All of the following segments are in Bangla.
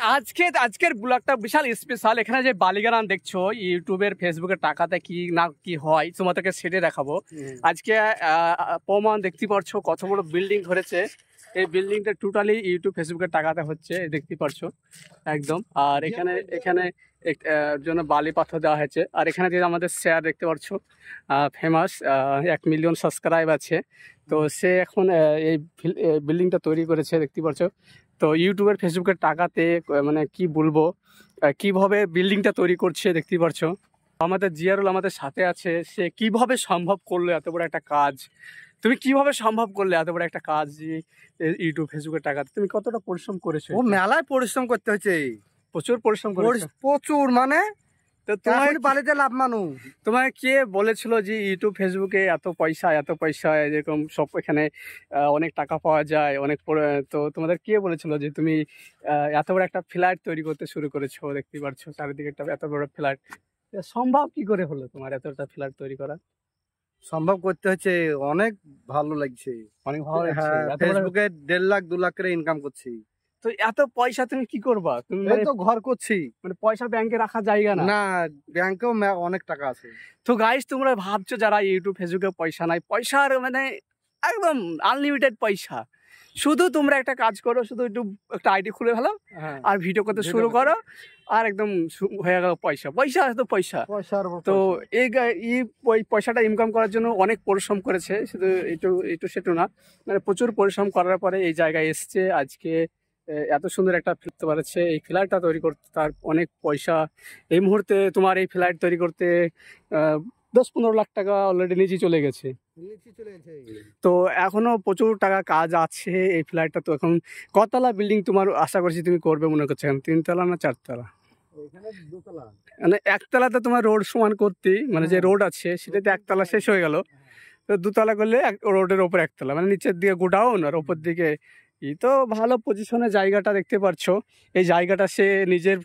আজকের ব্লগটা বিশাল স্পেশাল। এখানে যে বালিগ্রাম দেখছো ইউটিউবের ফেসবুকের টাকাতে কি না কি হয় তোমাদেরকে সেটা দেখাবো আজকে। প্রমাণ দেখতে পাচ্ছ কত বড় বিল্ডিং ধরেছে। এই বিল্ডিংটা টোটালি ইউটিউব ফেসবুকের টাকাতে হচ্ছে, দেখতে পাচ্ছ একদম। আর এখানে এখানে জন্য বালি পাথর দেওয়া হয়েছে। আর এখানে যে আমাদের শেয়ার দেখতে পাচ্ছ ফেমাস 1 মিলিয়ন সাবস্ক্রাইব আছে। তো সে এখন এই বিল্ডিংটা তৈরি করেছে, দেখতে পাচ্ছ। তো ইউটিউবের ফেসবুকের টাকাতে মানে কি বলবো, কিভাবে বিল্ডিংটা তৈরি করছে দেখতে পাচ্ছ। আমাদের জিয়ারুল আমাদের সাথে আছে, সে কিভাবে সম্ভব করলো এত বড় একটা কাজ। তুমি কিভাবে সম্ভব করলে এত বড় একটা কাজ ইউটিউব ফেসবুকের টাকাতে? তুমি কতটা পরিশ্রম করেছো? ও মেলায় পরিশ্রম করতে হয়েছে, প্রচুর পরিশ্রম করেছো। প্রচুর মানে তো তোমার বাড়িতে লাভ মানুষ। তোমার কে বলেছিল যে ইউটিউব ফেসবুকে এত পয়সা এরকম সব এখানে অনেক টাকা পাওয়া যায় অনেক? তো তোমাদের কে বলেছিল যে তুমি এত বড় একটা ফ্ল্যাট তৈরি করতে শুরু করেছো? দেখতে পাচ্ছ চারিদিকে একটা এত বড় ফ্ল্যাট। সম্ভব কি করে হলো তোমার এতটা ফ্ল্যাট তৈরি করা? সম্ভব করতে হচ্ছে, অনেক ভালো লাগছে, অনেক ভালো লাগছে। ফেসবুকে 1.5 লাখ 2 লাখ করে ইনকাম করছি। তো এত পয়সা তুমি কি করবা? তুমি এই তো ঘর করছি, মানে পয়সা ব্যাংকে রাখা জায়গা না। না ব্যাংকেও অনেক টাকা আছে। তো গাইস, তোমরা ভাবছো যারা ইউটিউব ফেসবুকে পয়সা নাই, পয়সার মানে একদম আনলিমিটেড পয়সা। শুধু তোমরা একটা কাজ করো, শুধু একটু একটা আইডি খুলে ফেলো আর ভিডিও করতে শুরু করো, আর একদম হয়ে গেল পয়সা। পয়সা তো পয়সা। তো এই পয়সাটা ইনকাম করার জন্য অনেক পরিশ্রম করেছে, শুধু একটু সেটু না, মানে প্রচুর পরিশ্রম করার পরে এই জায়গায় এসছে আজকে। এত সুন্দর একটা ফেলতে পারছে। এই ফ্ল্যাটটা তৈরি করতে তার অনেক পয়সা। এই মুহূর্তে তোমার এই ফ্ল্যাট তৈরি করতে 10-15 লাখ টাকা অলরেডি নিচে চলে গেছে। তো এখনো প্রচুর টাকা কাজ আছে এই ফ্ল্যাটটা। তো এখন কতলা বিল্ডিং তোমার আশা করছি তুমি করবে মনে করছো? 3 তলা না 4 তলা? মানে 1 তলাতে তোমার রোড সমান করতেই, মানে যে রোড আছে সেটাতে 1 তলা শেষ হয়ে গেল। তো 2 তলা করলে রোডের ওপর 1 তলা, মানে নিচের দিকে গোডাউন আর ওপর দিকে তো ভালো পজিশনে জায়গাটা দেখতে পাচ্ছ। এই জায়গাটা সে নিজের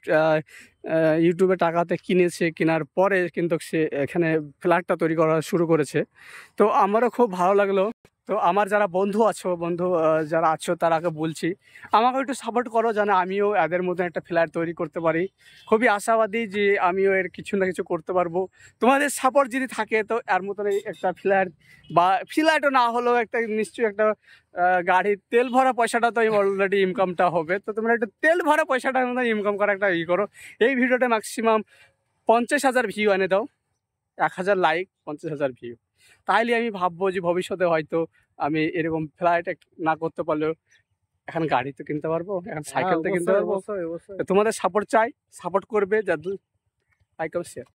ইউটিউবে টাকাতে কিনেছে, কেনার পরে কিন্তু সে এখানে ফ্ল্যাটটা তৈরি করা শুরু করেছে। তো আমারও খুব ভালো লাগলো। তো আমার যারা বন্ধু যারা আছো তারাকে বলছি আমাকে একটু সাপোর্ট করো, যেন আমিও এদের মতো একটা ফ্ল্যাট তৈরি করতে পারি। খুবই আশাবাদী যে আমিও এর কিছু না কিছু করতে পারবো। তোমাদের সাপোর্ট যদি থাকে তো এর মতন একটা ফ্ল্যাট, বা ফ্ল্যাটও না হলেও একটা নিশ্চয়ই একটা গাড়ির তেল ভরা পয়সাটা তো অলরেডি ইনকামটা হবে। তো তোমরা একটু তেল ভরা পয়সাটা ইনকাম করা একটা করো। এই ভিডিওটা ম্যাক্সিমাম 50,000 ভিউ এনে দাও, 1000 লাইক, 50,000 ভিউ। তাইলে আমি ভাববো যে ভবিষ্যতে হয়তো আমি এরকম ফ্লাইট না করতে পারলেও এখন গাড়ি তো কিনতে পারবো, এখন সাইকেল তো কিনতে পারবো। তোমাদের সাপোর্ট চাই, সাপোর্ট করবে, যাদের লাইক শেয়ার।